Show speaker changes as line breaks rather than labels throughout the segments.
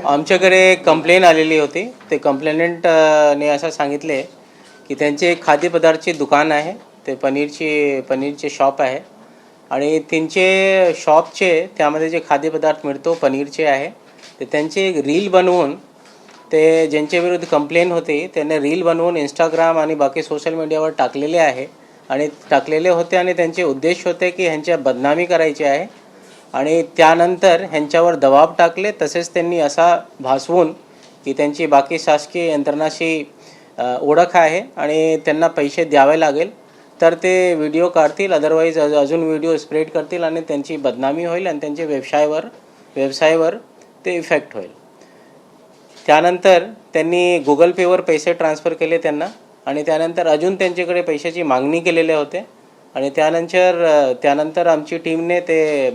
आमच्याकडे कंप्लेन आलेली होती. ते कंप्लेनंटने असं सांगितले की त्यांचे खाद्यपदार्थाची दुकान आहे, ते पनीरचे शॉप आहे आणि त्यांचे शॉपचे त्यामध्ये जे खाद्यपदार्थ मिळतो पनीरचे आहे, ते त्यांचे एक रील बनवून ते ज्यांच्याविरुद्ध कंप्लेन होती त्यांनी रील बनवून इंस्टाग्राम आणि बाकी सोशल मीडियावर टाकलेले आहे आणि टाकलेले होते आणि त्यांचे उद्देश होते की ह्यांच्या बदनामी करायची आहे आणि त्यानंतर ह्यांच्यावर दबाव टाकले. तसेच त्यांनी असा भासवून की त्यांची बाकी शासकीय यंत्रणाशी ओळख आहे आणि त्यांना पैसे द्यावे लागेल तर ते व्हिडिओ काढतील, अदरवाईज अजून व्हिडिओ स्प्रेड करतील आणि त्यांची बदनामी होईल आणि त्यांचे व्यवसायावर ते इफेक्ट होईल. त्यानंतर त्यांनी गुगल पेवर पैसे ट्रान्सफर केले त्यांना आणि त्यानंतर अजून त्यांच्याकडे पैशाची मागणी केलेले होते आणि त्यानंतर आमची टीमने ते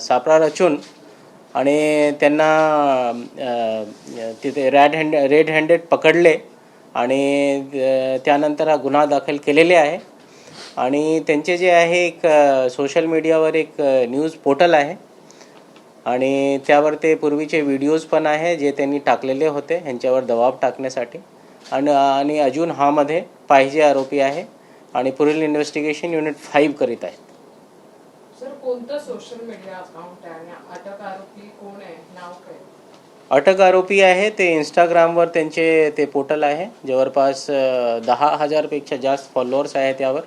सापळा रचून आणि त्यांना तिथे रेड हँडेड पकडले आणि त्यानंतर हा गुन्हा दाखल केलेले आहे. आणि त्यांचे जे आहे एक सोशल मीडियावर एक न्यूज पोर्टल आहे आणि त्यावर ते पूर्वीचे व्हिडिओज पण आहे जे त्यांनी टाकलेले होते ह्यांच्यावर दबाव टाकण्यासाठी आणि अजून हामध्ये पाहिजे आरोपी आहे आणि पुढील इन्व्हेस्टिगेशन युनिट 5 करीत आहेत.
सर कोणतं सोशल मीडिया अकाउंट आहे आणि अटक आरोपी कोण आहे, नाव काय?
अटक आरोपी आहे ते इंस्टाग्रामवर त्यांचे ते पोर्टल आहे, जवळपास 10,000 पेक्षा जास्त फॉलोअर्स आहे त्यावर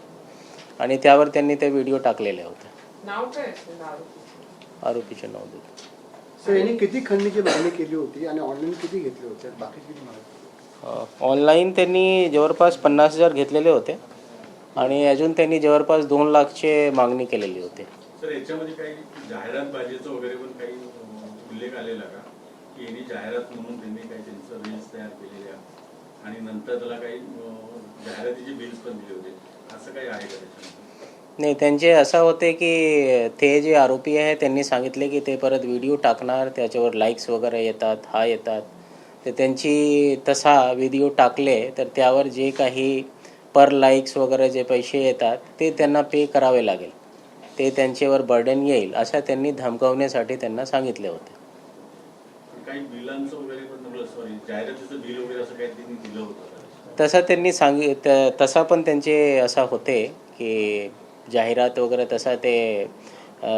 आणि त्यावर त्यांनी ते व्हिडिओ टाकलेले होते.
नाव काय आहे
आरोपीचे नाव देतो.
सर यांनी किती खंडणीची मागणी केली होती आणि ऑनलाईन किती घेतले होते, बाकी किती मागणी?
ऑनलाईन त्यांनी जवळपास 50,000 घेतलेले होते आणि अजून त्यांनी जवळपास 2 लाखचे मागणी केलेली होती.
सर याच्यामध्ये काही जाहिरातबाजीचं वगैरे पण काही उल्लेख आलेला का की यांनी जाहिरात म्हणून त्यांनी काही त्यांचं रील्स तयार केलेल्या आणि नंतर त्याला काही जाहिरातीचे बिल्स पण दिले होते, असं काही आहे का त्याच्यामध्ये?
नाही, त्यांचे असं होते की ते जे आरोपी आहे त्यांनी सांगितले की ते परत व्हिडिओ टाकणार, त्याच्यावर लाईक्स वगैरे येतात, येतात. तर त्यांची तसा व्हिडिओ टाकले तर त्यावर जे काही पर लाईक्स वगैरे जे पैसे येतात ते त्यांना पे करावे लागेल, ते त्यांच्यावर बर्डन येईल असं त्यांनी धमकावण्यासाठी त्यांना सांगितले होते.
काही बिलांचं वगैरे पण सॉरी जाहिरातीचं बिल वगैरे असं काही त्यांनी दिलं होतं?
तसं त्यांनी तसा पण त्यांचे असा होते की जाहिरात वगैरे तसा ते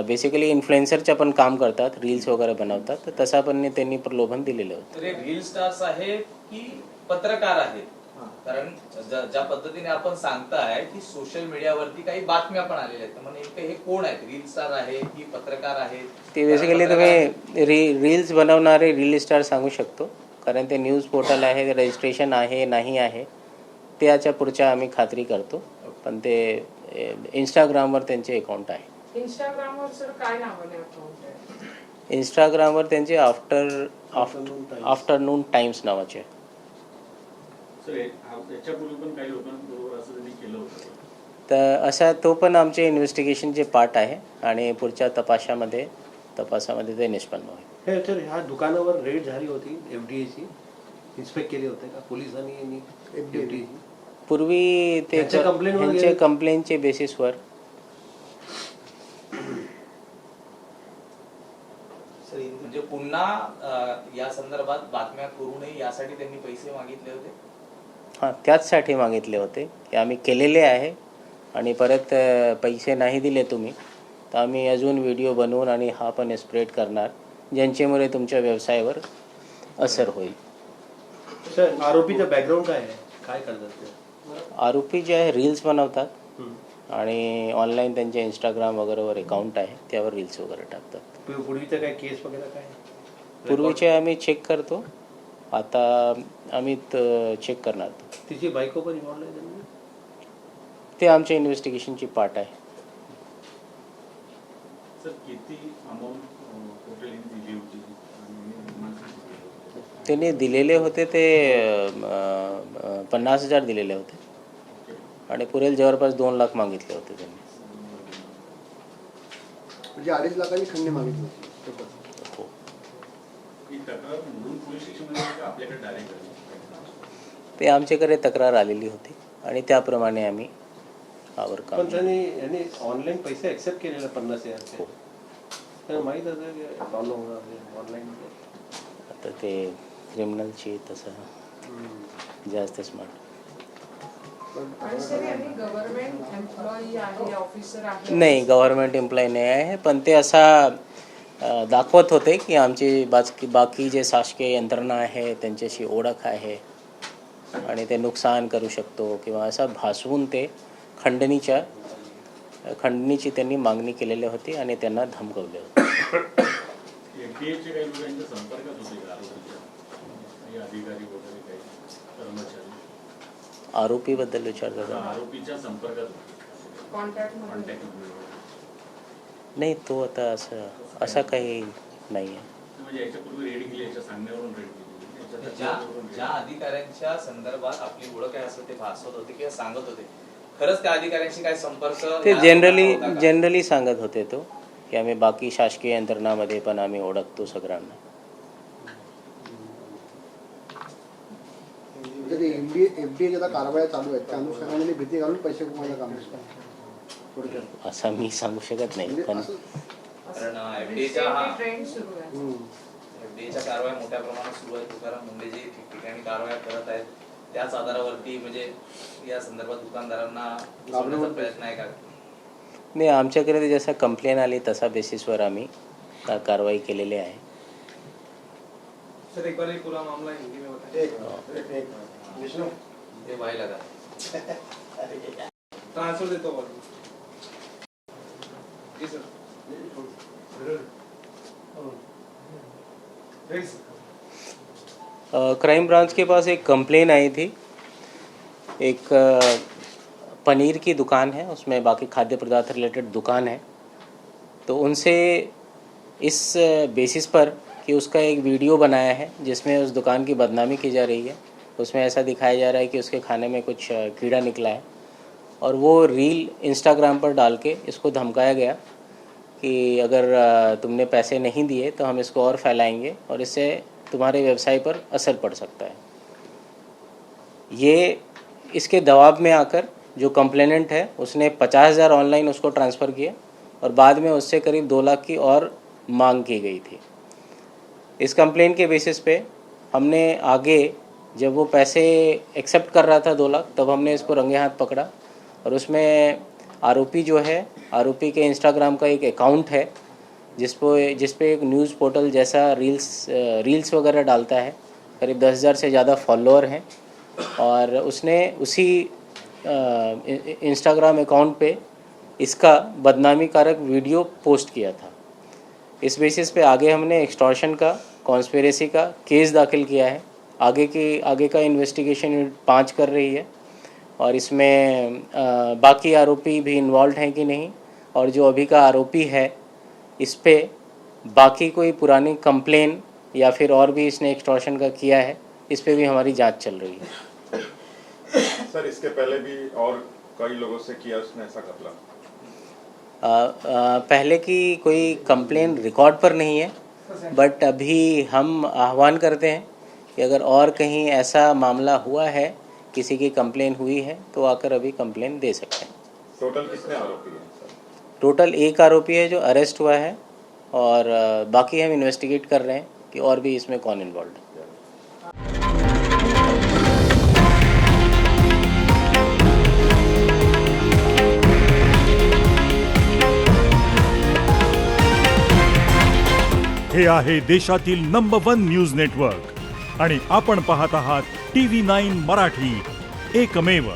बेसिकली इन्फ्लुएन्सरच्या पण काम करतात, रील्स वगैरे बनवतात, तर तसा पण त्यांनी प्रलोभन दिलेले होते.
रील स्टार्स आहेत की पत्रकार आहेत? कारण ज्या पद्धतीने आपण सांगताय की सोशल मीडियावरती काही बातम्या पण आलेल्या आहेत, म्हणजे हे कोण आहेत? रील स्टार आहे की पत्रकार आहेत?
ते बेसिकली तुम्ही रील्स बनवणारे रील स्टार सांगू शकतो, कारण ते न्यूज पोर्टल आहे, रजिस्ट्रेशन आहे नाही आहे त्याच्या पुढच्या आम्ही खात्री करतो, पण ते इंस्टाग्रामवर त्यांचे अकाउंट आहे.
इंस्टाग्रामवर सर काय नावाने अकाउंट आहे?
इंस्टाग्रामवर त्यांचे आफ्टरनून टाइम्स नावाचे.
सर याच्यापूर्वी पण काही लोकांबरोबर असं त्यांनी केलं होतं?
तर असा तो पण आमचे इन्व्हेस्टिगेशनचे पार्ट आहे आणि पुढच्या तपासामध्ये ते निष्पन्न होईल.
सर ह्या दुकानावर रेड झाली होती, FDAची इन्स्पेक्ट केले होते का पोलिसांनी? FDA
पूर्वी ते त्यांचे कंप्लेनचे बेसिसवर.
म्हणजे पुन्हा या संदर्भात बातम्या करू नये यासाठी त्यांनी पैसे मागितले होते?
हां, त्याचसाठी मागितले होते की आम्ही केलेले आहे आणि परत पैसे नाही दिले तुम्ही तर आम्ही अजून व्हिडिओ बनवून आणि हा पण स्प्रेड करणार ज्यांच्यामुळे तुमच्या व्यवसायावर असर होईल.
सर आरोपीचं बॅकग्राऊंड काय आहे, काय करतात ते?
आरोपी जे आहे रील्स बनवतात आणि ऑनलाईन त्यांचे इंस्टाग्राम वगैरेवर अकाउंट आहे, त्यावर रील्स वगैरे टाकतात.
पूर्वीचं काय केस वगैरे काय?
पूर्वीचे आम्ही चेक करतो, आता आम्ही चेक करणार.
तिची बायको पण इन्व्हॉल्व आहे?
ते आमच्या इन्व्हेस्टिगेशनची पार्ट आहे.
सर किती अमाऊंट टोटल दिली होती?
त्यांनी दिलेले होते ते 50,000 दिलेले होते आणि पुरेल जवळपास 2 लाख मागितले होते त्यांनी.
म्हणजे 2.5 लाखांनी खंडणी मागितली होती.
हो. ते आमच्याकडे तक्रार आलेली होती आणि त्याप्रमाणे आम्ही आवर काम.
पण त्यांनी ऑनलाईन पैसे ऍक्सेप्ट केलेले 50,000. माहित होतं ऑनलाईन
तर ते क्रिमिनलची तसं जास्त स्मार्ट.
आणि सर यांनी गव्हर्नमेंट एम्प्लॉई आहे, ऑफिसर आहे?
नाही, गव्हर्नमेंट एम्प्लॉई नाही आहे, पण ते असा दाखवत होते की आमची बाकी जे शासकीय यंत्रणा आहे त्यांच्याशी ओळख आहे आणि ते नुकसान करू शकतो किंवा असं भासवून ते खंडणीची त्यांनी मागणी केलेली होती आणि त्यांना धमकवले होते.
एफडीएचे काही लोकांच्या संपर्कात होते का आरोपीच्या, काही अधिकारी वगैरे काही कर्मचारी
आरोपीबद्दल विचारतात.
आरोपीच्या संपर्कात होते,
कॉन्टॅक्ट
कॉन्टॅक्ट
नाही, तो आता असं काही नाही आहे.
म्हणजे याच्यापूर्वी रेड केली, याच्या सांगण्यावरून रेड केली,
ज्या अधिकाऱ्यांच्या संदर्भात आपली ओळख आहे असं ते भासवत होते किंवा सांगत होते, खरंच त्या अधिकाऱ्यांशी काय संपर्क?
ते जनरली सांगत होते तो की आम्ही बाकी शासकीय यंत्रणामध्ये पण आम्ही ओळखतो सगळ्यांना.
म्हणजे ते एफडीए ज्या कारवाया चालू आहेत त्या अनुषंगाने भीती घालून पैसे कमवायला काम थोडक्यात
असं मी सांगू शकत नाही, पण
कारण एफडीएच्या
ट्रेंड सुरू आहे.
एफडीएच्या कारवाया मोठ्या प्रमाणात सुरू आहेत. तुकाराम मुंडे जे ठिकठिकाणी कारवाया करत आहेत त्याच आधारावरती म्हणजे या संदर्भात दुकानदारांना घुसवण्याचा प्रयत्न आहे का?
नाही, आमच्याकडे ते जसं कंप्लेन आली तसा बेसिसवर आम्ही कारवाई केलेली आहे.
सर एक बार ये पूरा मामला हिंदी में बताइए।
विष्णू
ते व्हायला का?
ट्रांसफर देता हूँ जी sir. Ready sir.
Crime branch के पास एक कंप्लेन आई थी. एक पनीर की दुकान है, उसमें बाकी खाद्य पदार्थ रिलेटेड दुकान है. तो उनसे इस बेसिस पर कि उसका एक वीडियो बनाया है जिसमें उस दुकान की बदनामी की जा रही है. उसमें ऐसा दिखाया जा रहा है कि उसके खाने में कुछ कीड़ा निकला है और वो रील इंस्टाग्राम पर डाल के इसको धमकाया गया कि अगर तुमने पैसे नहीं दिए तो हम इसको और फैलाएंगे और इससे तुम्हारे व्यवसाय पर असर पड़ सकता है. ये इसके दबाव में आकर जो कंप्लेनेंट है उसने 50,000 ऑनलाइन उसको ट्रांसफ़र किए और बाद में उससे करीब 2 लाख की और मांग की गई थी. इस कंप्लेन के बेसिस पे हमने आगे जब वो पैसे एक्सेप्ट कर रहा था 2 लाख, तब हमने इसको रंगे हाथ पकड़ा और उसमें आरोपी जो है, आरोपी के इंस्टाग्राम का एक अकाउंट है जिस पे एक न्यूज़ पोर्टल जैसा रील्स वगैरह डालता है. करीब 10,000 से ज़्यादा फॉलोअर हैं और उसने उसी इंस्टाग्राम अकाउंट पे इसका बदनामी कारक वीडियो पोस्ट किया था. इस बेसिस पे आगे हमने एक्सटॉर्शन का, कॉन्स्पिरेसी का केस दाखिल किया है. आगे का इन्वेस्टिगेशन यूनिट 5 कर रही है और इसमें बाकी आरोपी भी इन्वॉल्व हैं कि नहीं, और जो अभी का आरोपी है इस पे बाकी कोई पुरानी कंप्लेन या फिर और भी इसने एक्सटॉर्शन का किया है, इस पे भी हमारी जांच चल रही है.
सर इसके पहले भी और कई लोगों से किया उसने ऐसा कत्ल?
पहले की कोई कंप्लेन रिकॉर्ड पर नहीं है, बट अभी हम आह्वान करते हैं कि अगर और कहीं ऐसा मामला हुआ है, किसी की कंप्लेन हुई है, तो आकर अभी कंप्लेन दे सकते हैं.
टोटल कितने आरोपी हैं सर?
टोटल 1 आरोपी है जो अरेस्ट हुआ है और बाकी हम इन्वेस्टिगेट कर रहे हैं कि और भी इसमें कौन इन्वॉल्व है.
हे आहे देशातील नंबर 1 न्यूज नेटवर्क आणि आपण पाहत आहात TV9 मराठी, एकमेव.